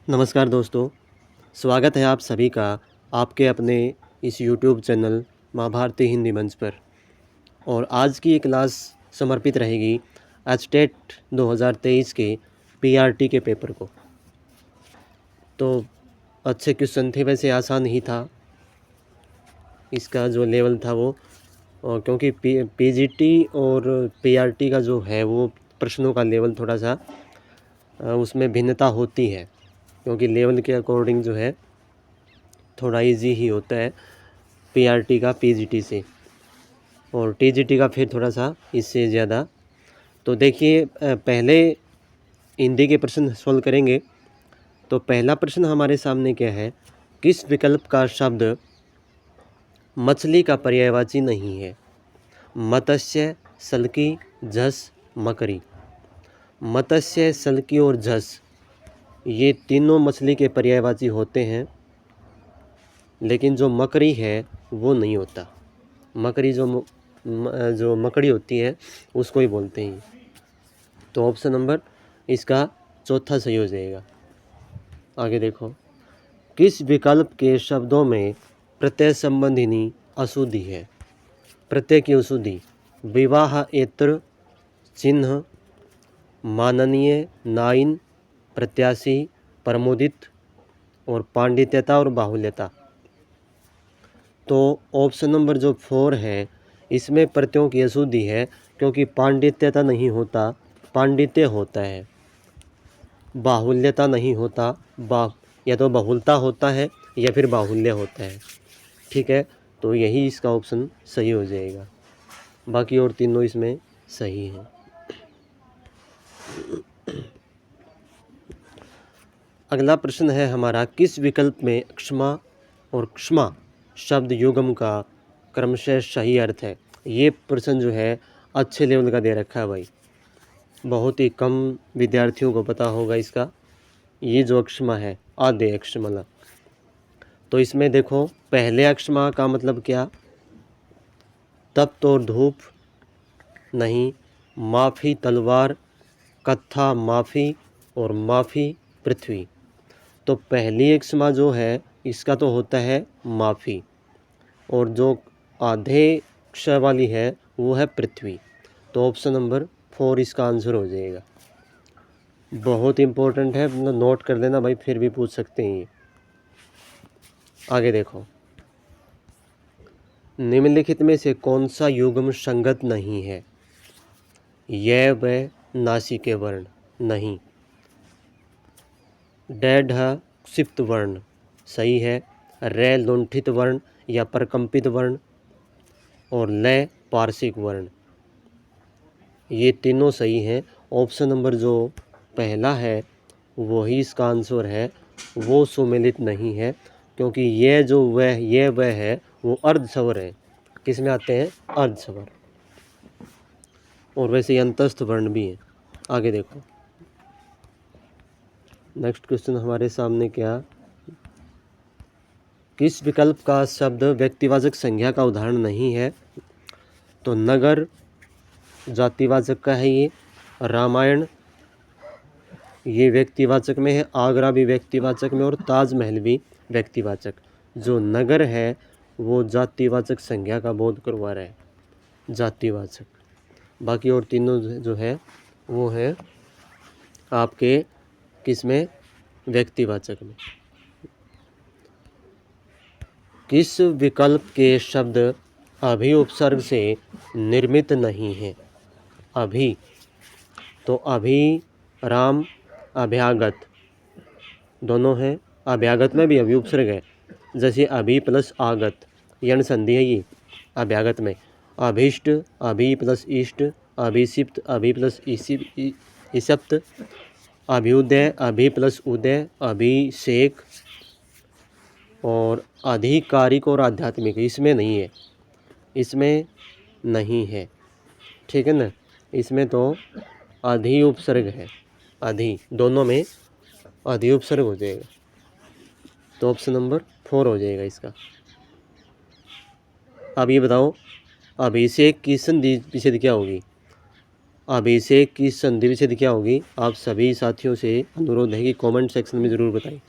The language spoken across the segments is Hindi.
नमस्कार दोस्तों, स्वागत है आप सभी का आपके अपने इस यूट्यूब चैनल माँ भारती हिंदी मंच पर। और आज की ये क्लास समर्पित रहेगी एचटेट 2023 के पीआरटी के पेपर को। तो अच्छे क्वेश्चन थे, वैसे आसान ही था इसका जो लेवल था वो, और क्योंकि पीजीटी और पीआरटी का जो है वो प्रश्नों का लेवल थोड़ा सा उसमें भिन्नता होती है, क्योंकि लेवल के अकॉर्डिंग जो है थोड़ा इजी ही होता है पीआरटी का पीजीटी से, और टीजीटी का फिर थोड़ा सा इससे ज़्यादा। तो देखिए, पहले हिंदी के प्रश्न सोल्व करेंगे। तो पहला प्रश्न हमारे सामने क्या है, किस विकल्प का शब्द मछली का पर्यायवाची नहीं है? मत्स्य, सल्की, झस, मकड़ी। मत्स्य, सल्की और झस ये तीनों मछली के पर्यायवाची होते हैं, लेकिन जो मकड़ी है वो नहीं होता। मकड़ी जो मकड़ी होती है उसको ही बोलते हैं। तो ऑप्शन नंबर इसका चौथा सही हो जाएगा। आगे देखो, किस विकल्प के शब्दों में प्रत्यय संबंधिनी अशुद्धि है? प्रत्यय की अशुद्धि, विवाहेतर, चिन्ह, माननीय, नाइन, प्रत्याशी, प्रमोदित और पांडित्यता और बाहुल्यता। तो ऑप्शन नंबर जो 4 है इसमें प्रत्ययों की अशुद्धि है, क्योंकि पांडित्यता नहीं होता, पांडित्य होता है। बाहुल्यता नहीं होता, या तो बहुलता होता है या फिर बाहुल्य होता है। ठीक है, तो यही इसका ऑप्शन सही हो जाएगा। बाकी और तीनों इसमें सही हैं। अगला प्रश्न है हमारा, किस विकल्प में क्षमा और क्षमा शब्द युग्म का क्रमशः सही अर्थ है? ये प्रश्न जो है अच्छे लेवल का दे रखा है भाई, बहुत ही कम विद्यार्थियों को पता होगा इसका। ये जो अक्षमा है, आधे अक्षमला। तो इसमें देखो, पहले अक्षमा का मतलब क्या? तप्त और धूप नहीं, माफ़ी तलवार, कत्था माफ़ी और माफ़ी पृथ्वी। तो पहली अक्षमा जो है इसका तो होता है माफ़ी, और जो आधे अक्षर वाली है वो है पृथ्वी। तो ऑप्शन नंबर 4 इसका आंसर हो जाएगा। बहुत इम्पोर्टेंट है, मतलब नोट कर लेना भाई, फिर भी पूछ सकते हैं ये। आगे देखो, निम्नलिखित में से कौन सा युग्म संगत नहीं है? य व नासिके वर्ण नहीं, डैढ़ क्षिप्त वर्ण सही है, रे लुंठित वर्ण या प्रकंपित वर्ण, और लय पार्श्विक वर्ण, ये तीनों सही हैं। ऑप्शन नंबर जो पहला है वही इसका आंसर है, वो सुमेलित नहीं है, क्योंकि ये जो वह है वो अर्धस्वर है। किस में आते हैं? अर्धस्वर। और वैसे अंतस्थ वर्ण भी है। आगे देखो, नेक्स्ट क्वेश्चन हमारे सामने क्या, किस विकल्प का शब्द व्यक्तिवाचक संज्ञा का उदाहरण नहीं है? तो नगर जातिवाचक का है, ये रामायण ये व्यक्तिवाचक में है, आगरा भी व्यक्तिवाचक में, और ताजमहल भी व्यक्तिवाचक। जो नगर है वो जातिवाचक संज्ञा का बोध करवा रहा है, जातिवाचक। बाकी और तीनों जो है वो है आपके किस में? व्यक्तिवाचक में। किस विकल्प के शब्द अभी उपसर्ग से निर्मित नहीं है? अभी, तो अभी, राम, अभ्यागत दोनों हैं। अभ्यागत में भी अभी उपसर्ग है, जैसे अभी प्लस आगत, यण संधि है ये अभ्यागत में। अभीष्ट, अभी प्लस इष्ट, अभिषिप्त, अभी प्लस इषप्त, अभ्युदय, अभी प्लस उदय, अभिषेक, और आधिकारिक और आध्यात्मिक इसमें नहीं है, इसमें नहीं है। ठीक है ना, इसमें तो अधि उपसर्ग है, अधि, दोनों में अधि उपसर्ग हो जाएगा। तो ऑप्शन नंबर 4 हो जाएगा इसका। अब ये बताओ, अभिषेक की संधि विच्छेद क्या होगी? अभिषेक की संधि विच्छेद क्या होगी? आप सभी साथियों से अनुरोध है कि कमेंट सेक्शन में ज़रूर बताएं।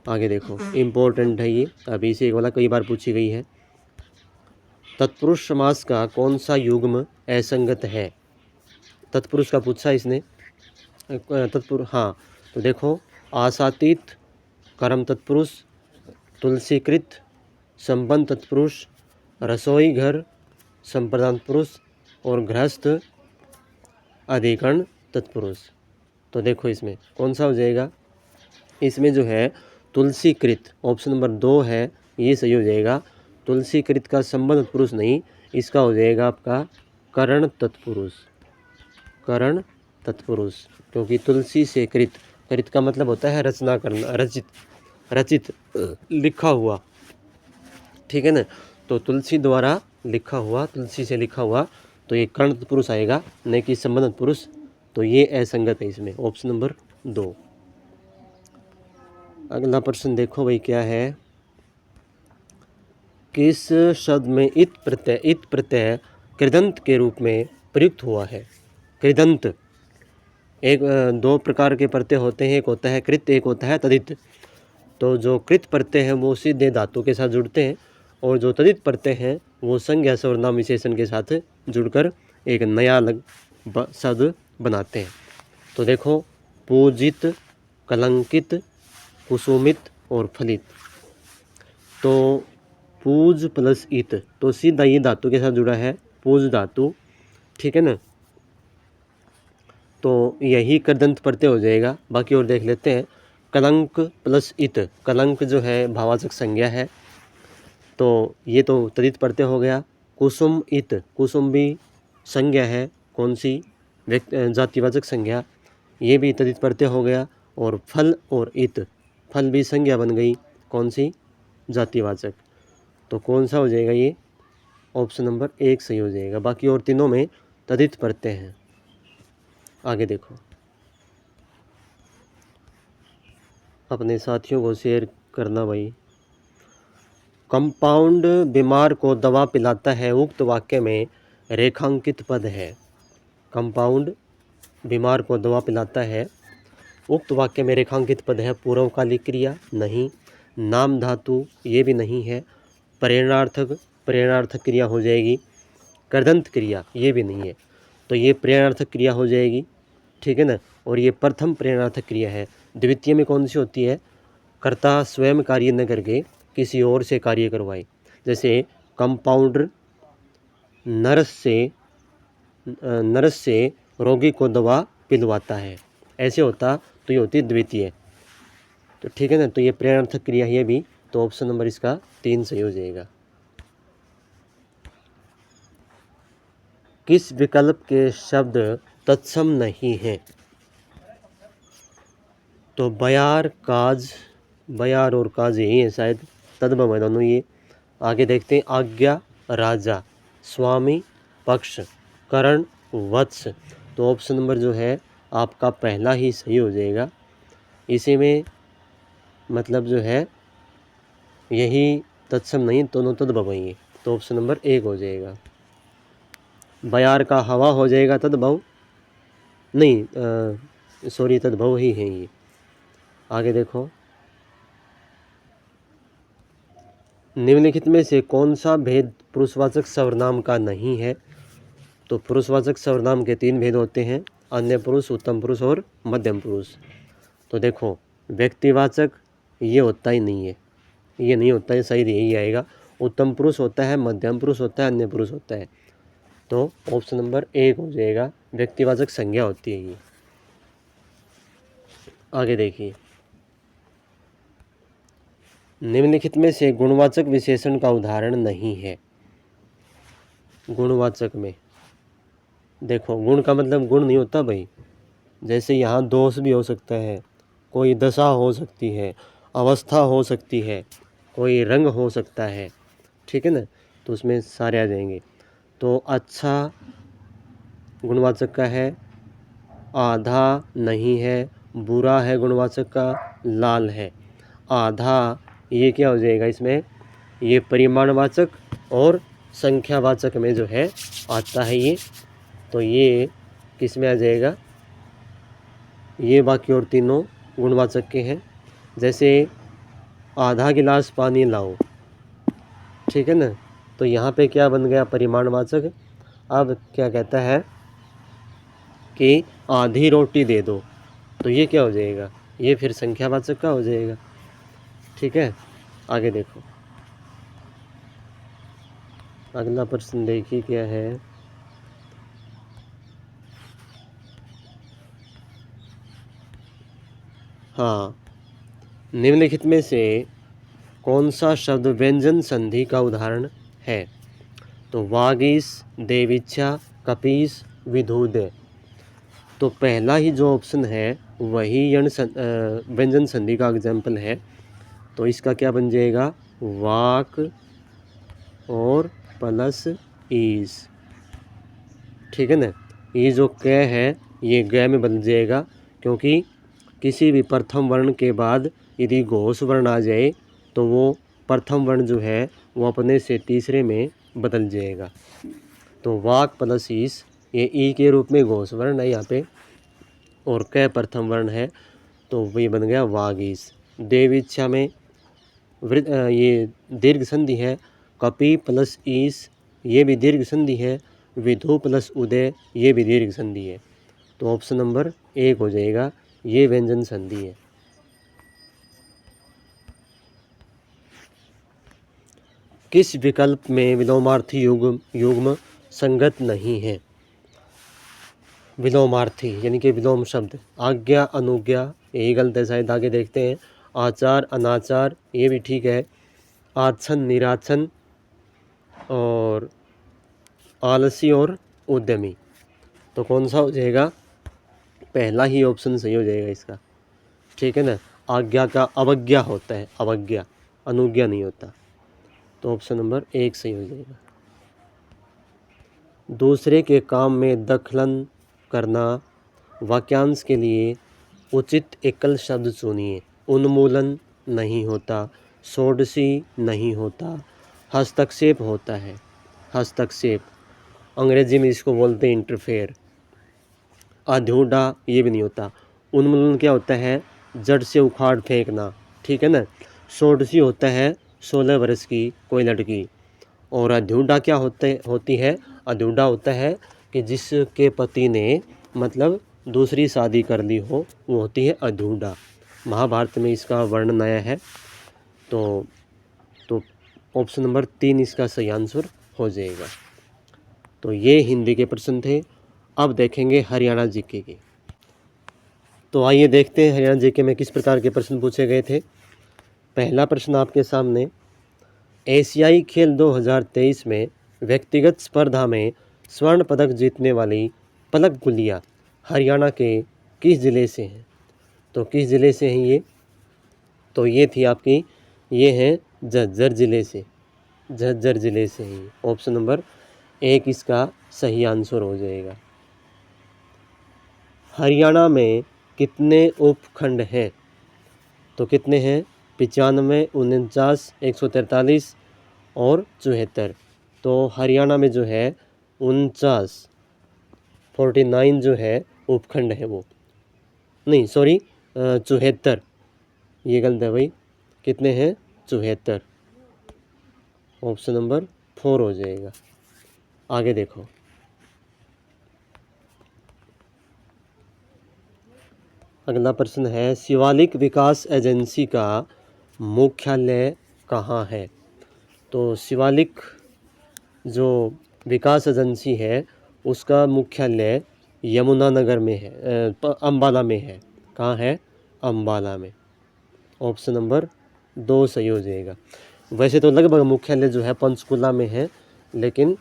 आगे देखो, इम्पोर्टेंट है ये, अभिषेक वाला कई बार पूछी गई है। तत्पुरुष समास का कौन सा युग्म असंगत है? तत्पुरुष का पूछा इसने, तत्पुरुष, हाँ, तो देखो, आसातीत, कर्म तत्पुरुष, तुलसीकृत, संबंध तत्पुरुष, रसोई घर, संप्रदान पुरुष और गृहस्थ अधिकरण तत्पुरुष। तो देखो इसमें कौन सा हो जाएगा? इसमें जो है तुलसीकृत, ऑप्शन नंबर 2 है, ये सही हो जाएगा। तुलसीकृत का संबंध तत्पुरुष नहीं, इसका हो जाएगा आपका करण तत्पुरुष, करण तत्पुरुष, क्योंकि तुलसी से कृत, कृत का मतलब होता है रचना करना, रचित, रचित, लिखा हुआ, ठीक है ना। तो तुलसी द्वारा लिखा हुआ, तुलसी से लिखा हुआ, तो ये कर्ण तत्पुरुष आएगा, न कि संबंध तत्पुरुष। तो ये असंगत है इसमें, ऑप्शन नंबर 2। अगला प्रश्न देखो भाई, क्या है? किस शब्द में इत प्रत्यय कृदंत के रूप में प्रयुक्त हुआ है? कृदंत, एक दो प्रकार के प्रत्यय होते हैं, एक होता है कृत, एक होता है तदित। तो जो कृत प्रत्यय है वो सीधे धातु के साथ जुड़ते हैं, और जो तदित प्रत्यय हैं वो संज्ञा सर्वनाम विशेषण के साथ जुड़कर एक नया अलग शब्द बनाते हैं। तो देखो, पूजित, कलंकित, कुसुमित और फलित। तो पूज प्लस इत, तो सीधा ये धातु के साथ जुड़ा है, पूज धातु, ठीक है ना। तो यही कृदंत प्रत्यय हो जाएगा। बाकी और देख लेते हैं। कलंक प्लस इत, कलंक जो है भाववाचक संज्ञा है, तो ये तो तदित प्रत्यय हो गया। कुसुम इत, कुसुम भी संज्ञा है, कौन सी? जातिवाचक संज्ञा, ये भी तदित प्रत्यय हो गया। और फल और इत, फल भी संज्ञा बन गई, कौन सी? जातिवाचक। तो कौन सा हो जाएगा ये? ऑप्शन नंबर 1 सही हो जाएगा। बाकी और तीनों में तदित प्रत्यय हैं। आगे देखो, अपने साथियों को शेयर करना भाई। कंपाउंड बीमार को दवा पिलाता है, उक्त वाक्य में रेखांकित पद है। कंपाउंड बीमार को दवा पिलाता है, उक्त वाक्य में रेखांकित पद है। पूर्वकालिक क्रिया नहीं, नाम धातु ये भी नहीं है, प्रेरणार्थक, प्रेरणार्थक क्रिया हो जाएगी, कृदंत क्रिया ये भी नहीं है, तो ये प्रेरणार्थक क्रिया हो जाएगी, ठीक है ना। और ये प्रथम प्रेरणार्थक क्रिया है। द्वितीय में कौन सी होती है? कर्ता स्वयं कार्य न करके किसी और से कार्य करवाए, जैसे कंपाउंडर नर्स से रोगी को दवा पिलवाता है, ऐसे होता, तो ये होती है द्वितीय। तो ठीक है ना, तो ये प्रेरणार्थक क्रिया है ये भी, तो ऑप्शन नंबर इसका 3 सही हो जाएगा। किस विकल्प के शब्द तत्सम नहीं है? तो बयार, काज, बयार और काज यही है शायद, तद्भव है दोनों ये। आगे देखते हैं, आज्ञा, राजा, स्वामी, पक्ष, करण, वत्स। तो ऑप्शन नंबर जो है आपका पहला ही सही हो जाएगा। इसी में मतलब जो है यही तत्सम नहीं, दोनों तद्भव है, तो ऑप्शन नंबर 1 हो जाएगा। बयार का हवा हो जाएगा तद्भव नहीं, सॉरी, तद्भव ही है ये। आगे देखो, निम्नलिखित में से कौन सा भेद पुरुषवाचक सर्वनाम का नहीं है? तो पुरुषवाचक सर्वनाम के 3 भेद होते हैं, अन्य पुरुष, उत्तम पुरुष और मध्यम पुरुष। तो देखो, व्यक्तिवाचक ये होता ही नहीं है, ये नहीं होता है, सही यही आएगा। उत्तम पुरुष होता है, मध्यम पुरुष होता है, अन्य पुरुष होता है, तो ऑप्शन नंबर 1 हो जाएगा। व्यक्तिवाचक संज्ञा होती है ये। आगे देखिए, निम्नलिखित में से गुणवाचक विशेषण का उदाहरण नहीं है। गुणवाचक में देखो, गुण का मतलब गुण नहीं होता भाई, जैसे यहाँ दोष भी हो सकता है, कोई दशा हो सकती है, अवस्था हो सकती है, कोई रंग हो सकता है, ठीक है ना, तो उसमें सारे आ जाएंगे। तो अच्छा गुणवाचक का है, आधा नहीं है, बुरा है गुणवाचक का, लाल है। आधा ये क्या हो जाएगा इसमें? ये परिमाणवाचक और संख्यावाचक में जो है आता है ये, तो ये किस में आ जाएगा, ये बाकी और तीनों गुणवाचक के हैं। जैसे आधा गिलास पानी लाओ, ठीक है ना, तो यहाँ पे क्या बन गया, परिमाणवाचक। अब क्या कहता है कि आधी रोटी दे दो, तो ये क्या हो जाएगा, ये फिर संख्यावाचक का हो जाएगा। ठीक है, आगे देखो अगला प्रश्न देखिए क्या है। हाँ, निम्नलिखित में से कौन सा शब्द व्यंजन संधि का उदाहरण है? तो वागीश, देवीच्छा, कपीस, विधुदय। तो पहला ही जो ऑप्शन है वही व्यंजन संधि का एग्जाम्पल है। तो इसका क्या बन जाएगा, वाक और प्लस ईस। ठीक है ना, ये जो क है ये ग में बदल जाएगा, क्योंकि किसी भी प्रथम वर्ण के बाद यदि घोष वर्ण आ जाए तो वो प्रथम वर्ण जो है वो अपने से तीसरे में बदल जाएगा। तो वाक प्लस ईस, ये ई के रूप में घोष वर्ण है यहाँ पे, और क प्रथम वर्ण है, तो ये बन गया वागीस। देव इच्छा में ये दीर्घ संधि है, कपि प्लस ईस ये भी दीर्घ संधि है, विधु प्लस उदय ये भी दीर्घ संधि है। तो ऑप्शन नंबर 1 हो जाएगा, ये व्यंजन संधि है। किस विकल्प में विलोमार्थी युग्म संगत नहीं है? विलोमार्थी यानी कि विलोम शब्द, आज्ञा, अनुज्ञा यही गलत है शायद, आगे देखते हैं। आचार, अनाचार ये भी ठीक है। आच्छन, निराच्छन, और आलसी और उद्यमी। तो कौन सा हो जाएगा, पहला ही ऑप्शन सही हो जाएगा इसका। ठीक है ना, आज्ञा का अवज्ञा होता है, अवज्ञा, अनुज्ञा नहीं होता। तो ऑप्शन नंबर 1 सही हो जाएगा। दूसरे के काम में दखलन करना, वाक्यांश के लिए उचित एकल शब्द चुनिए। उन्मूलन नहीं होता, षोडशी नहीं होता, हस्तक्षेप होता है। हस्तक्षेप अंग्रेजी में इसको बोलते हैं इंटरफेयर। अधूढ़ा ये भी नहीं होता। उन्मूलन क्या होता है, जड़ से उखाड़ फेंकना। ठीक है ना, षोडशी होता है 16 वर्ष की कोई लड़की, और अधूढ़ा क्या होती है, अधूढ़ा होता है कि जिसके पति ने मतलब दूसरी शादी कर ली हो, वो होती है अधूढ़ा। महाभारत में इसका वर्णन आया है। तो ऑप्शन नंबर 3 इसका सही आंसर हो जाएगा। तो ये हिंदी के प्रश्न थे। अब देखेंगे हरियाणा जीके के। तो आइए देखते हैं हरियाणा जीके में किस प्रकार के प्रश्न पूछे गए थे। पहला प्रश्न आपके सामने, एशियाई खेल 2023 में व्यक्तिगत स्पर्धा में स्वर्ण पदक जीतने वाली पलक गुलिया हरियाणा के किस ज़िले से हैं? तो किस ज़िले से हैं ये? तो ये थी आपकी, ये हैं झज्जर ज़िले से, झज्जर ज़िले से ही। ऑप्शन नंबर 1 इसका सही आंसर हो जाएगा। हरियाणा में कितने उपखंड हैं? तो कितने हैं, 95, 49, 143 और 74। तो हरियाणा में जो है 49 जो है उपखंड है, वो नहीं, सॉरी 74, ये गलत है भाई। कितने हैं, 74। ऑप्शन नंबर 4 हो जाएगा। आगे देखो, अगला प्रश्न है, शिवालिक विकास एजेंसी का मुख्यालय कहाँ है? तो शिवालिक जो विकास एजेंसी है उसका मुख्यालय यमुनानगर में है, अम्बाला में है। कहाँ है, अम्बाला में। ऑप्शन नंबर 2 सही हो जाएगा। वैसे तो लगभग मुख्यालय जो है पंचकुला में है, लेकिन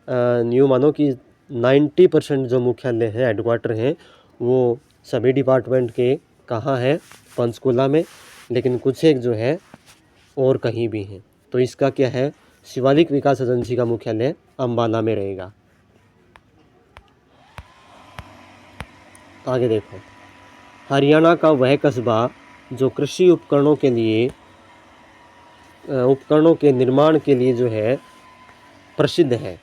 न्यू मानो कि 90% जो मुख्यालय है, हेडक्वार्टर हैं, वो सभी डिपार्टमेंट के कहाँ है, पंचकुला में, लेकिन कुछ एक जो है और कहीं भी हैं। तो इसका क्या है, शिवालिक विकास एजेंसी का मुख्यालय अम्बाला में रहेगा। आगे देखो, हरियाणा का वह कस्बा जो कृषि उपकरणों के निर्माण के लिए जो है प्रसिद्ध है।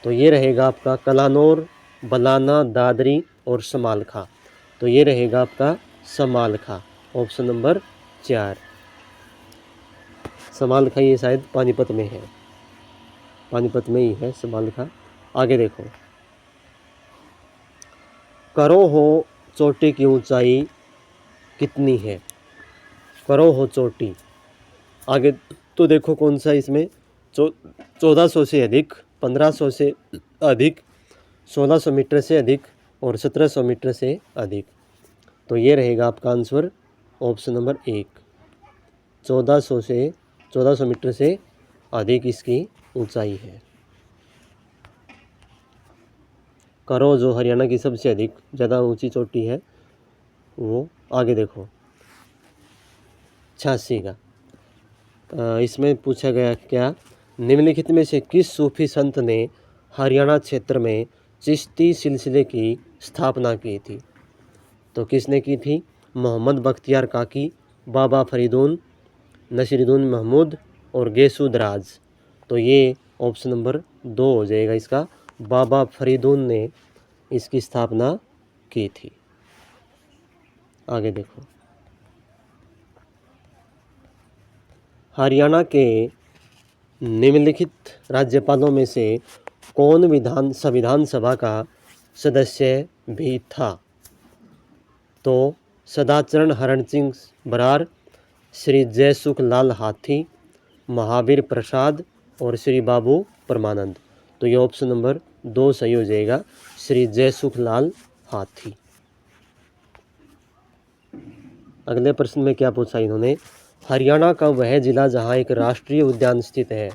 तो ये रहेगा आपका कलानौर, बलाना, दादरी और समालखा। तो ये रहेगा आपका समालखा, ऑप्शन नंबर 4। समालखा ये शायद पानीपत में है, पानीपत में ही है समालखा। आगे देखो, करो हो चोटी की ऊंचाई कितनी है? करो हो चोटी, आगे तो देखो कौन सा इसमें 1400 से अधिक, 1500 से अधिक, 1600 मीटर से अधिक और 1700 मीटर से अधिक। तो ये रहेगा आपका आंसर ऑप्शन नंबर 1, 1400 मीटर से अधिक इसकी ऊंचाई है। करो जो हरियाणा की सबसे अधिक ज़्यादा ऊंची चोटी है वो। आगे देखो 86 का, इसमें पूछा गया क्या, निम्नलिखित में से किस सूफी संत ने हरियाणा क्षेत्र में चिश्ती सिलसिले की स्थापना की थी? तो किसने की थी? मोहम्मद बख्तियार काकी, बाबा फरीदुन, नसीरुद्दीन महमूद और गेसुदराज। तो ये ऑप्शन नंबर 2 हो जाएगा इसका, बाबा फरीदुन ने इसकी स्थापना की थी। आगे देखो, हरियाणा के निम्नलिखित राज्यपालों में से कौन संविधान सभा का सदस्य भी था? तो सदाचरण हरण सिंह बरार, श्री जयसुख लाल हाथी, महावीर प्रसाद और श्री बाबू परमानंद। तो ये ऑप्शन नंबर 2 सही हो जाएगा, श्री जयसुख लाल हाथी। अगले प्रश्न में क्या पूछा इन्होंने, हरियाणा का वह जिला जहां एक राष्ट्रीय उद्यान स्थित है?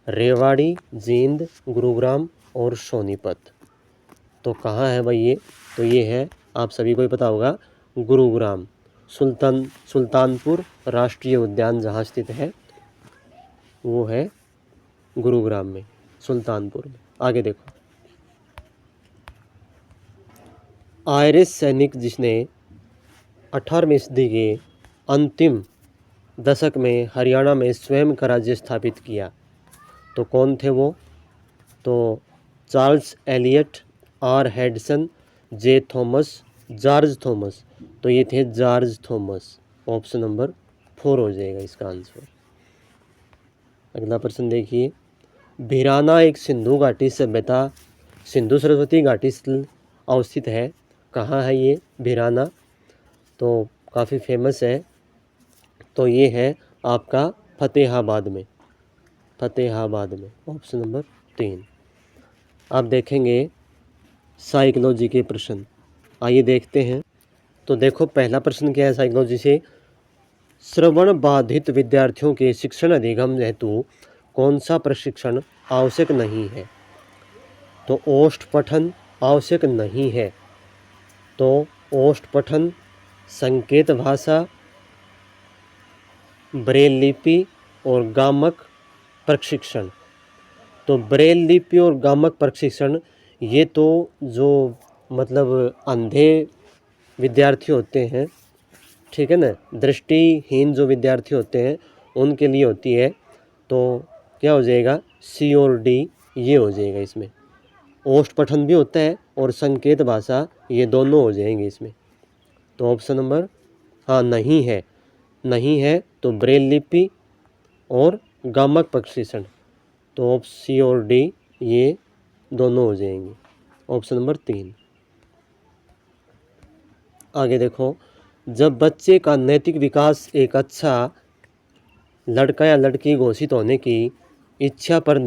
रेवाड़ी, जींद, गुरुग्राम और सोनीपत। तो कहाँ है भाई ये? तो ये है, आप सभी को ही पता होगा, गुरुग्राम, सुल्तानपुर राष्ट्रीय उद्यान जहाँ स्थित है वो है गुरुग्राम में, सुल्तानपुर में। आगे देखो, आयरिश सैनिक जिसने 18वीं सदी के अंतिम दशक में हरियाणा में स्वयं का राज्य स्थापित किया, तो कौन थे वो? तो Charles Eliot, R Hedson, J Thomas, George Thomas. तो ये थे जॉर्ज थॉमस, ऑप्शन नंबर 4 हो जाएगा इसका आंसर। अगला प्रश्न देखिए, भिराना एक सिंधु घाटी सभ्यता, सिंधु सरस्वती घाटी स्थल अवस्थित है। कहाँ है ये भिराना? तो काफ़ी फेमस है, तो ये है आपका फतेहाबाद में, फतेहाबाद में, ऑप्शन नंबर 3। आप देखेंगे साइकोलॉजी के प्रश्न, आइए देखते हैं। तो देखो पहला प्रश्न क्या है साइकोलॉजी से, श्रवण बाधित विद्यार्थियों के शिक्षण अधिगम हेतु कौन सा प्रशिक्षण आवश्यक नहीं है? तो ओष्ठ पठन आवश्यक नहीं है। तो ओष्ठ पठन, संकेत भाषा, ब्रेल लिपि और गामक प्रशिक्षण। तो ब्रेल लिपि और गामक प्रशिक्षण ये तो जो मतलब अंधे विद्यार्थी होते हैं, ठीक है ना, दृष्टिहीन जो विद्यार्थी होते हैं उनके लिए होती है। तो क्या हो जाएगा, सी और डी ये हो जाएगा इसमें। ओष्ठ पठन भी होता है और संकेत भाषा, ये दोनों हो जाएंगे इसमें। तो ऑप्शन नंबर नहीं है, नहीं है तो ब्रेल लिपि और गामक प्रशिक्षण, तो ऑप्शन सी और डी ये दोनों हो जाएंगे, ऑप्शन नंबर 3। आगे देखो, जब बच्चे का नैतिक विकास एक अच्छा लड़का या लड़की घोषित होने की इच्छा पर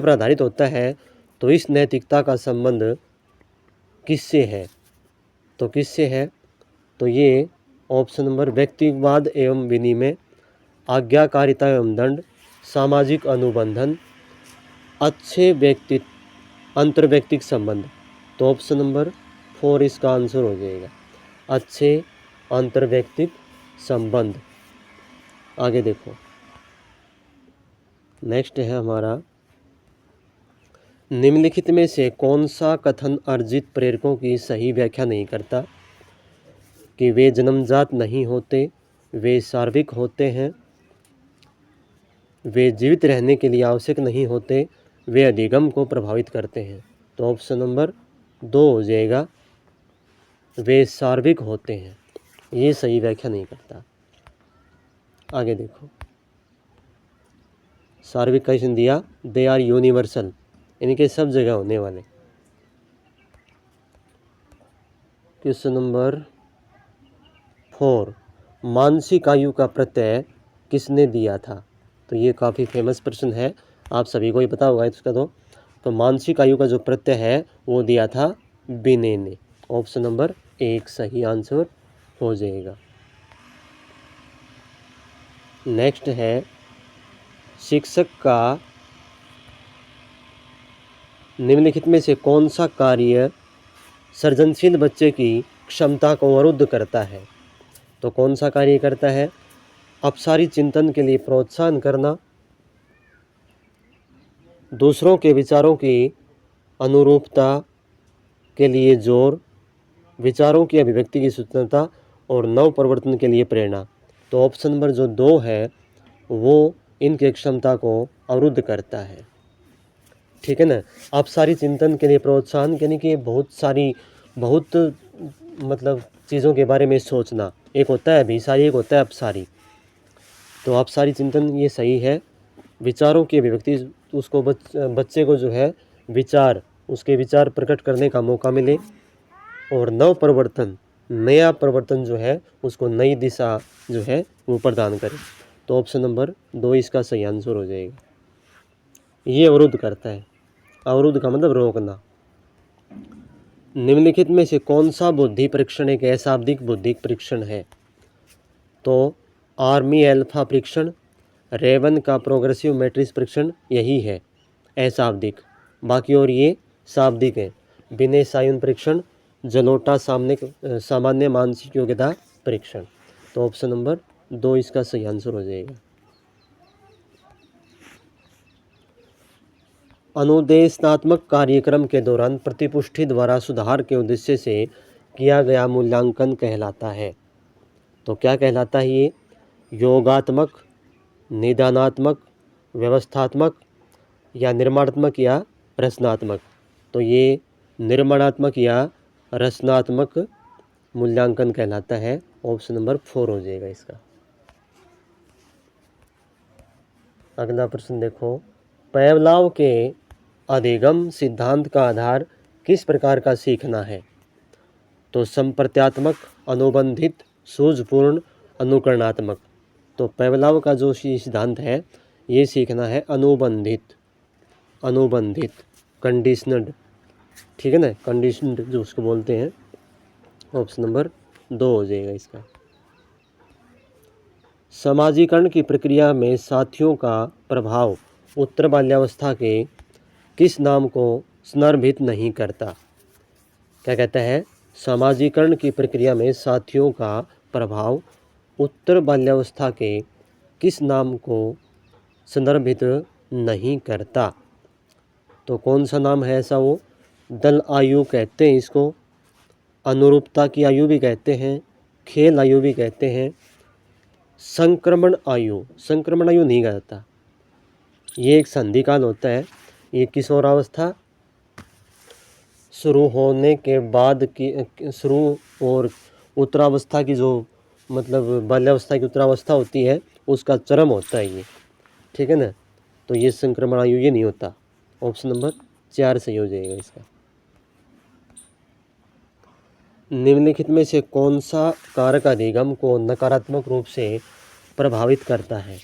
आधारित होता है, तो इस नैतिकता का संबंध किससे है? तो किससे है? तो ये ऑप्शन नंबर व्यक्तिवाद एवं विनिमय, आज्ञाकारिता एवं दंड, सामाजिक अनुबंधन, अच्छे अंतर्व्यक्तिक संबंध। तो ऑप्शन नंबर 4 इसका आंसर हो जाएगा, अच्छे अंतर्व्यक्तिक संबंध। आगे देखो, नेक्स्ट है हमारा, निम्नलिखित में से कौन सा कथन अर्जित प्रेरकों की सही व्याख्या नहीं करता? कि वे जन्मजात नहीं होते, वे सार्विक होते हैं, वे जीवित रहने के लिए आवश्यक नहीं होते, वे अधिगम को प्रभावित करते हैं। तो ऑप्शन नंबर 2 हो जाएगा, वे सार्विक होते हैं। ये सही व्याख्या नहीं करता। आगे देखो, सार्विक का क्वेश्चन दिया, दे आर यूनिवर्सल, इनके सब जगह होने वाले। क्वेश्चन नंबर 4, मानसिक आयु का प्रत्यय किसने दिया था? तो ये काफ़ी फेमस प्रश्न है, आप सभी को ही पता होगा इसका। तो मानसिक आयु का जो प्रत्यय है वो दिया था बिने ने। ऑप्शन नंबर 1 सही आंसर हो जाएगा। नेक्स्ट है, शिक्षक का निम्नलिखित में से कौन सा कार्य सृजनशील बच्चे की क्षमता को अवरुद्ध करता है? तो कौन सा कार्य करता है? अपसारी चिंतन के लिए प्रोत्साहन करना, दूसरों के विचारों की अनुरूपता के लिए जोर, विचारों की अभिव्यक्ति की स्वतंत्रता और नव परिवर्तन के लिए प्रेरणा। तो ऑप्शन नंबर जो 2 है वो इनके क्षमता को अवरुद्ध करता है। ठीक है ना। अपसारी चिंतन के लिए प्रोत्साहन यानी कि बहुत मतलब चीज़ों के बारे में सोचना। एक होता है अभिसारी, एक होता है अपसारी। तो अपसारी चिंतन ये सही है। विचारों की अभिव्यक्ति, उसको बच्चे को जो है विचार, उसके विचार प्रकट करने का मौका मिले, और नव परिवर्तन, नया परिवर्तन जो है उसको नई दिशा जो है वो प्रदान करे। तो ऑप्शन नंबर 2 इसका सही आंसर हो जाएगा। ये अवरुद्ध करता है। अवरुद्ध का मतलब रोकना। निम्नलिखित में से कौन सा बुद्धि परीक्षण एक अशाब्दिक बुद्धि परीक्षण है? तो आर्मी एल्फा परीक्षण, रेवन का प्रोग्रेसिव मैट्रिक्स परीक्षण यही है अशाब्दिक। बाकी और ये शाब्दिक है। विनय सायन परीक्षण, जलोटा सामान्य मानसिक योग्यता परीक्षण। तो ऑप्शन नंबर 2 इसका सही आंसर हो जाएगा। अनुदेशनात्मक कार्यक्रम के दौरान प्रतिपुष्टि द्वारा सुधार के उद्देश्य से किया गया मूल्यांकन कहलाता है। तो क्या कहलाता है ये? योगात्मक, निदानात्मक, व्यवस्थात्मक या निर्माणात्मक या रचनात्मक? तो ये निर्माणात्मक या रचनात्मक मूल्यांकन कहलाता है। ऑप्शन नंबर 4 हो जाएगा इसका। अगला प्रश्न देखो, पावलोव के अधिगम सिद्धांत का आधार किस प्रकार का सीखना है? तो संप्रत्यात्मक, अनुबंधित, सूझपूर्ण, अनुकरणात्मक। तो पावलोव का जो सिद्धांत है ये सीखना है अनुबंधित, कंडीशनड। ठीक है ना, कंडीशनड जो उसको बोलते हैं। ऑप्शन नंबर 2 हो जाएगा इसका। समाजीकरण की प्रक्रिया में साथियों का प्रभाव उत्तर बाल्यावस्था के किस नाम को संदर्भित नहीं करता? क्या कहता है? समाजीकरण की प्रक्रिया में साथियों का प्रभाव उत्तर बाल्यावस्था के किस नाम को संदर्भित नहीं करता? तो कौन सा नाम है ऐसा? वो दल आयु कहते हैं इसको, अनुरूपता की आयु भी कहते हैं, खेल आयु भी कहते हैं, संक्रमण आयु नहीं कहता। ये एक संधिकाल होता है। ये किशोरावस्था शुरू होने के बाद की शुरू और उत्तरावस्था की जो मतलब बाल्यावस्था की उत्तरावस्था होती है उसका चरम होता है ये। ठीक है ना। तो ये संक्रमण आयु ये नहीं होता। ऑप्शन नंबर 4 सही हो जाएगा इसका। निम्नलिखित में से कौन सा कारक अधिगम को नकारात्मक रूप से प्रभावित करता है?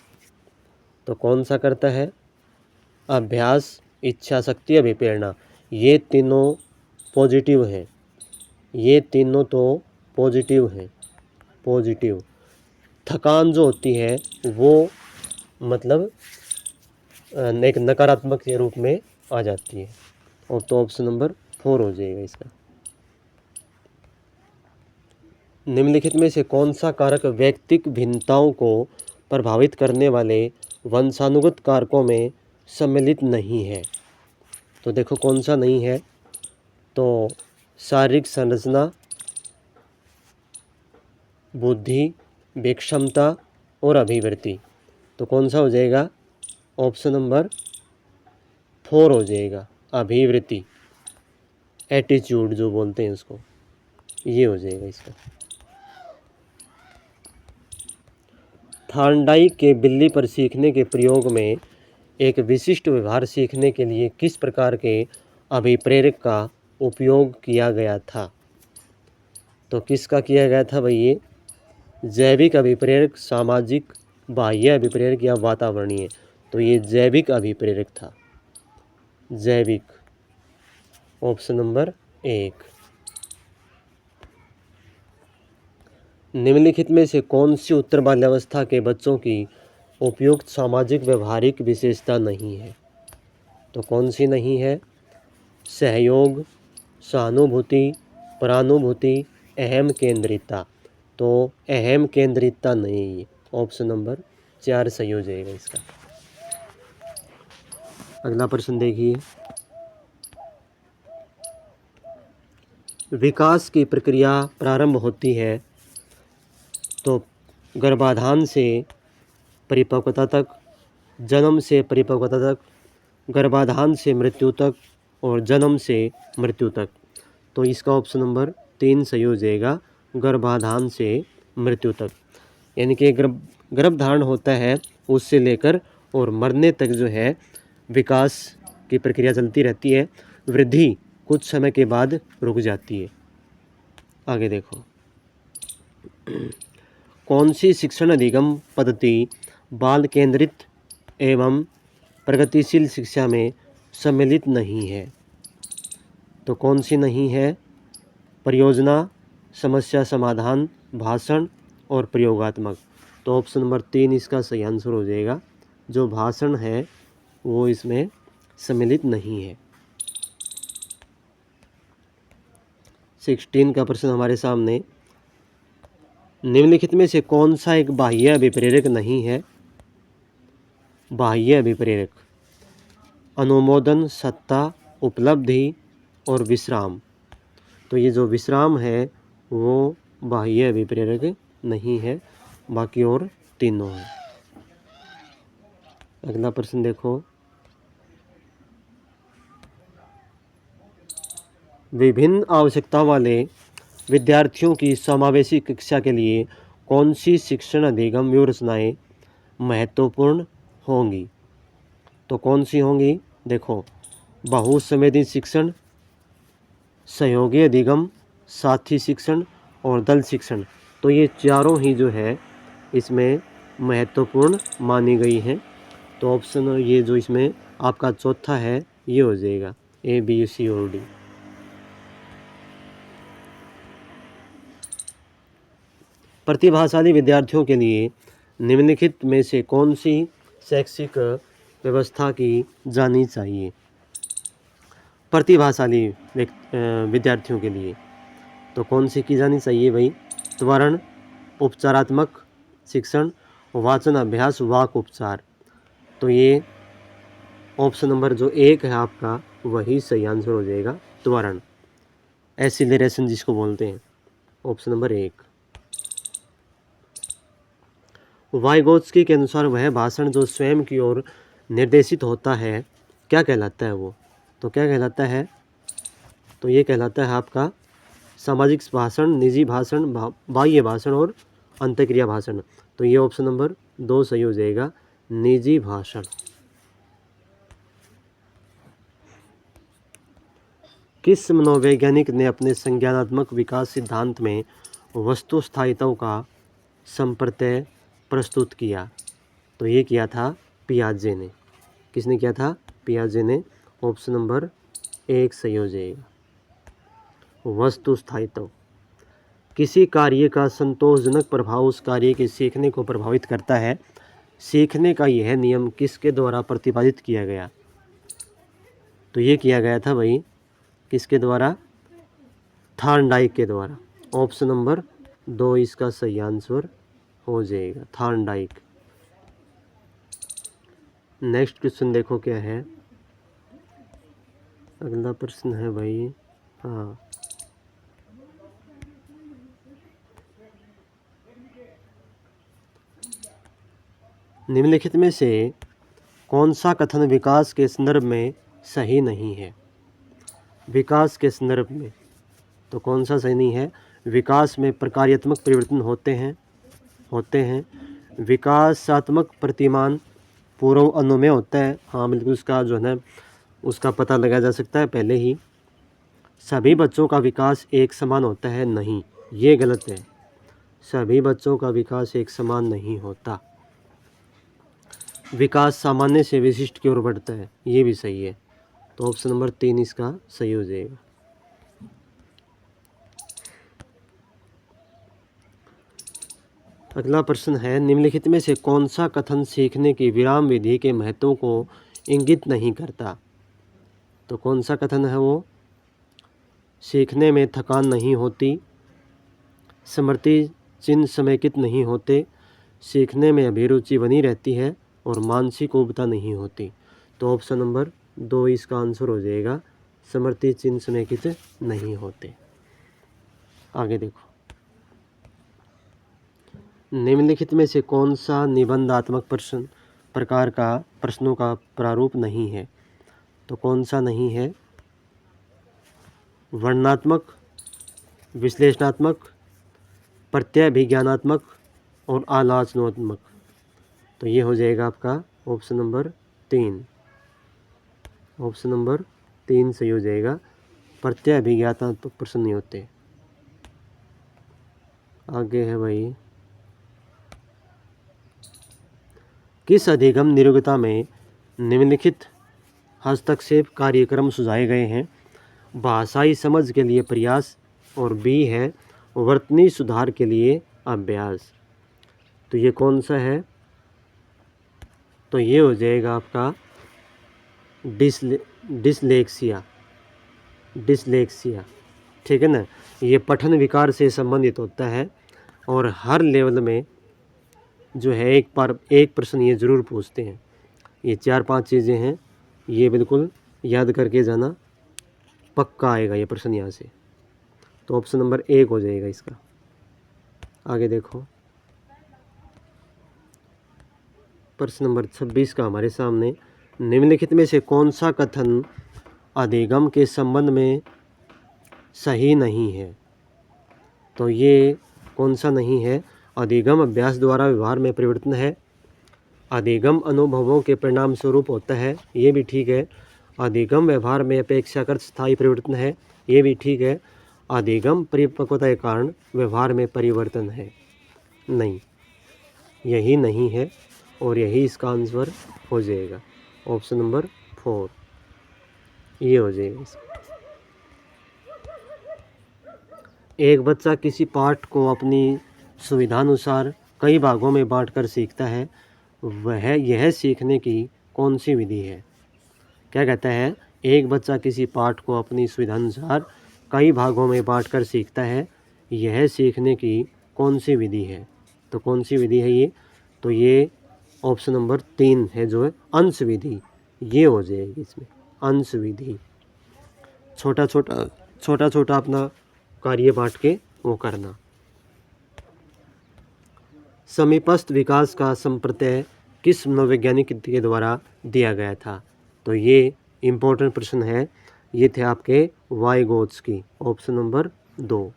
तो कौन सा करता है? अभ्यास, इच्छा शक्ति, अभिप्रेरणा। ये तीनों पॉजिटिव हैं। ये तीनों तो पॉजिटिव हैं। पॉजिटिव। थकान जो होती है वो मतलब एक नकारात्मक के रूप में आ जाती है। और तो ऑप्शन नंबर 4 हो जाएगा इसका। निम्नलिखित में से कौन सा कारक व्यक्तिक भिन्नताओं को प्रभावित करने वाले वंशानुगत कारकों में सम्मिलित नहीं है? तो देखो कौन सा नहीं है। तो शारीरिक संरचना, बुद्धि, विक्षमता और अभिवृत्ति। तो कौन सा हो जाएगा? ऑप्शन नंबर 4 हो जाएगा, अभिवृत्ति, एटीट्यूड जो बोलते हैं उसको, ये हो जाएगा इसका। थॉर्नडाइक के बिल्ली पर सीखने के प्रयोग में एक विशिष्ट व्यवहार सीखने के लिए किस प्रकार के अभिप्रेरक का उपयोग किया गया था? तो किसका किया गया था भाई? ये जैविक अभिप्रेरक, सामाजिक, बाह्य अभिप्रेरक या वातावरणीय? तो ये जैविक अभिप्रेरक था, जैविक, ऑप्शन नंबर 1। निम्नलिखित में से कौन सी उत्तर बाल्यावस्था के बच्चों की उपयुक्त सामाजिक व्यवहारिक विशेषता नहीं है? तो कौन सी नहीं है? सहयोग, सहानुभूति, परानुभूति, अहम केंद्रितता। तो अहम केंद्रितता नहीं है, ऑप्शन नंबर 4 सही हो जाएगा इसका। अगला प्रश्न देखिए, विकास की प्रक्रिया प्रारंभ होती है तो गर्भाधान से परिपक्वता तक, जन्म से परिपक्वता तक, गर्भाधान से मृत्यु तक और जन्म से मृत्यु तक। तो इसका ऑप्शन नंबर 3 सही हो जाएगा, गर्भाधान से मृत्यु तक। यानी कि गर्भधारण होता है उससे लेकर और मरने तक जो है विकास की प्रक्रिया चलती रहती है, वृद्धि कुछ समय के बाद रुक जाती है। आगे देखो, कौन सी शिक्षण अधिगम पद्धति बाल केंद्रित एवं प्रगतिशील शिक्षा में सम्मिलित नहीं है? तो कौन सी नहीं है? परियोजना, समस्या समाधान, भाषण और प्रयोगात्मक। तो ऑप्शन नंबर 3 इसका सही आंसर हो जाएगा, जो भाषण है वो इसमें सम्मिलित नहीं है। 16 का प्रश्न हमारे सामने, निम्नलिखित में से कौन सा एक बाह्य अभिप्रेरक नहीं है? बाह्य अभिप्रेरक, अनुमोदन, सत्ता, उपलब्धि और विश्राम। तो ये जो विश्राम है वो बाह्य अभिप्रेरक नहीं है, बाकी और तीनों हैं। अगला प्रश्न देखो, विभिन्न आवश्यकता वाले विद्यार्थियों की समावेशी शिक्षा के लिए कौन सी शिक्षण अधिगम व्यूहरचनाएं महत्वपूर्ण होंगी? तो कौन सी होंगी? देखो, बहुसंवेदी शिक्षण, सहयोगी अधिगम, साथी शिक्षण और दल शिक्षण। तो ये चारों ही जो है इसमें महत्वपूर्ण मानी गई हैं। तो ऑप्शन ये जो इसमें आपका चौथा है ये हो जाएगा, A, B, C और D। प्रतिभाशाली विद्यार्थियों के लिए निम्नलिखित में से कौन सी शैक्षिक व्यवस्था की जानी चाहिए? प्रतिभाशाली विद्यार्थियों के लिए तो कौन सी की जानी चाहिए भाई? त्वरण, उपचारात्मक शिक्षण, वाचन अभ्यास, वाक उपचार। तो ये ऑप्शन नंबर जो 1 है आपका वही सही आंसर हो जाएगा, त्वरण, एसिलरेशन जिसको बोलते हैं, ऑप्शन नंबर 1। वाइगोत्स्की के अनुसार वह भाषण जो स्वयं की ओर निर्देशित होता है क्या कहलाता है? वो तो क्या कहलाता है? तो ये कहलाता है आपका सामाजिक भाषण, निजी भाषण, बाह्य भाषण और अंतःक्रिया भाषण। तो ये ऑप्शन नंबर 2 सही हो जाएगा, निजी भाषण। किस मनोवैज्ञानिक ने अपने संज्ञानात्मक विकास सिद्धांत में वस्तु स्थायित्व का संप्रत्यय प्रस्तुत किया? तो ये किया था पियाजे ने। किसने किया था? पियाजे ने। ऑप्शन नंबर 1 सही हो जाएगा, वस्तु स्थायित्व। किसी कार्य का संतोषजनक प्रभाव उस कार्य के सीखने को प्रभावित करता है। सीखने का यह नियम किसके द्वारा प्रतिपादित किया गया? तो ये किया गया था भाई किसके द्वारा? थॉर्नडाइक के द्वारा। ऑप्शन नंबर 2 इसका सही आंसर हो जाएगा, थॉर्नडाइक। नेक्स्ट क्वेश्चन देखो क्या है। अगला प्रश्न है भाई, हाँ, निम्नलिखित में से कौन सा कथन विकास के संदर्भ में सही नहीं है। विकास के संदर्भ में तो कौन सा सही नहीं है? विकास में प्रकार्यात्मक परिवर्तन होते हैं। विकासात्मक प्रतिमान पूर्व अनुमेय होता है। हाँ बिल्कुल, उसका जो है ना उसका पता लगाया जा सकता है पहले ही। सभी बच्चों का विकास एक समान होता है, नहीं, ये गलत है। सभी बच्चों का विकास एक समान नहीं होता। विकास सामान्य से विशिष्ट की ओर बढ़ता है, ये भी सही है। तो ऑप्शन नंबर 3 इसका सही हो जाएगा। अगला प्रश्न है, निम्नलिखित में से कौन सा कथन सीखने की विराम विधि के महत्व को इंगित नहीं करता? तो कौन सा कथन है वो? सीखने में थकान नहीं होती, स्मृति चिन्ह समेकित नहीं होते, सीखने में अभिरुचि बनी रहती है और मानसिक उबता नहीं होती। तो ऑप्शन नंबर 2 इसका आंसर हो जाएगा, स्मृति चिन्ह समेकित नहीं होते। आगे देखो, निम्नलिखित में से कौन सा निबंधात्मक प्रकार का प्रश्नों का प्रारूप नहीं है? तो कौन सा नहीं है? वर्णनात्मक, विश्लेषणात्मक, प्रत्यभिज्ञानात्मक और आलोचनात्मक। तो ये हो जाएगा आपका ऑप्शन नंबर 3। ऑप्शन नंबर 3 सही हो जाएगा। प्रत्यभिज्ञानात्मक प्रश्न नहीं होते। आगे है भाई, किस अधिगम नियोगिता में निम्नलिखित हस्तक्षेप कार्यक्रम सुझाए गए हैं? भाषाई समझ के लिए प्रयास, और बी है वर्तनी सुधार के लिए अभ्यास। तो ये कौन सा है? तो ये हो जाएगा आपका डिसलेक्सिया। ठीक है ना। ये पठन विकार से संबंधित होता है और हर लेवल में जो है एक प्रश्न ये ज़रूर पूछते हैं। ये 4-5 चीज़ें हैं, ये बिल्कुल याद करके जाना, पक्का आएगा ये प्रश्न यहाँ से। तो ऑप्शन नंबर 1 हो जाएगा इसका। आगे देखो, प्रश्न नंबर 26 का हमारे सामने, निम्नलिखित में से कौन सा कथन अधिगम के संबंध में सही नहीं है? तो ये कौन सा नहीं है? अधिगम अभ्यास द्वारा व्यवहार में परिवर्तन है, अधिगम अनुभवों के परिणाम स्वरूप होता है, ये भी ठीक है। अधिगम व्यवहार में अपेक्षाकृत स्थायी परिवर्तन है, ये भी ठीक है। अधिगम परिपक्वता के कारण व्यवहार में परिवर्तन है, नहीं, यही नहीं है और यही इसका आंसर हो जाएगा। ऑप्शन नंबर 4 ये हो जाएगा इसका। एक बच्चा किसी पाठ को अपनी सुविधानुसार कई भागों में बांटकर सीखता है, यह सीखने की कौन सी विधि है? क्या कहता है? एक बच्चा किसी पाठ को अपनी सुविधानुसार कई भागों में बांटकर सीखता है, यह सीखने की कौन सी विधि है? तो कौन सी विधि है ये? तो ये ऑप्शन नंबर 3 है, जो है अंश विधि, ये हो जाएगी इसमें, अंश विधि। छोटा छोटा अपना कार्य बांट के वो करना। समीपस्थ विकास का संप्रत्यय किस मनोवैज्ञानिक के द्वारा दिया गया था? तो ये इम्पोर्टेंट प्रश्न है, ये थे आपके वाइगोत्स्की। Option number 2।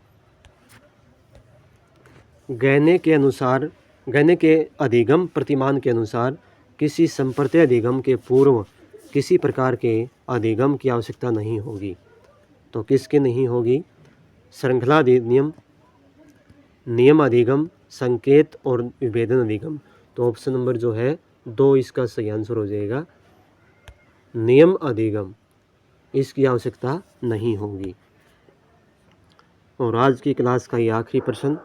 गैने के अधिगम प्रतिमान के अनुसार किसी संप्रत्यय अधिगम के पूर्व किसी प्रकार के अधिगम की आवश्यकता नहीं होगी। तो किसके नहीं होगी? श्रृंखला अधिनियम, नियम अधिगम, संकेत और विभेदन अधिगम। तो ऑप्शन नंबर जो है 2 इसका सही आंसर हो जाएगा। नियम अधिगम, इसकी आवश्यकता नहीं होगी। और आज की क्लास का ये आखिरी प्रश्न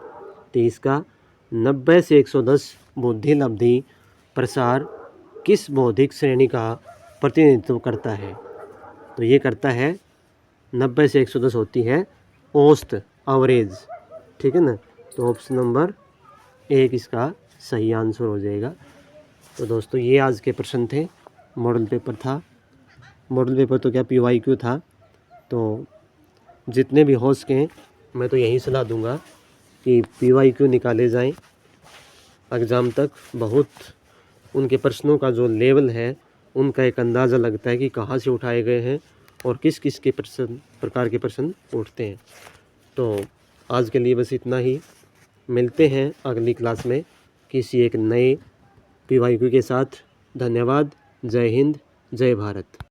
30 का, 90 से 110 बुद्धि लब्धि प्रसार किस बौद्धिक श्रेणी का प्रतिनिधित्व करता है? तो ये करता है 90 से 110 होती है औसत, एवरेज, ठीक है ना। तो ऑप्शन नंबर 1 इसका सही आंसर हो जाएगा। तो दोस्तों ये आज के प्रश्न थे, मॉडल पेपर था। मॉडल पेपर तो क्या PYQ था। तो जितने भी हो सकें मैं तो यही सलाह दूंगा कि PYQ निकाले जाएं एग्ज़ाम तक। बहुत उनके प्रश्नों का जो लेवल है उनका एक अंदाज़ा लगता है कि कहाँ से उठाए गए हैं और किस किस के प्रकार के प्रश्न उठते हैं। तो आज के लिए बस इतना ही। मिलते हैं अगली क्लास में किसी एक नए PYQ के साथ। धन्यवाद। जय हिंद, जय भारत।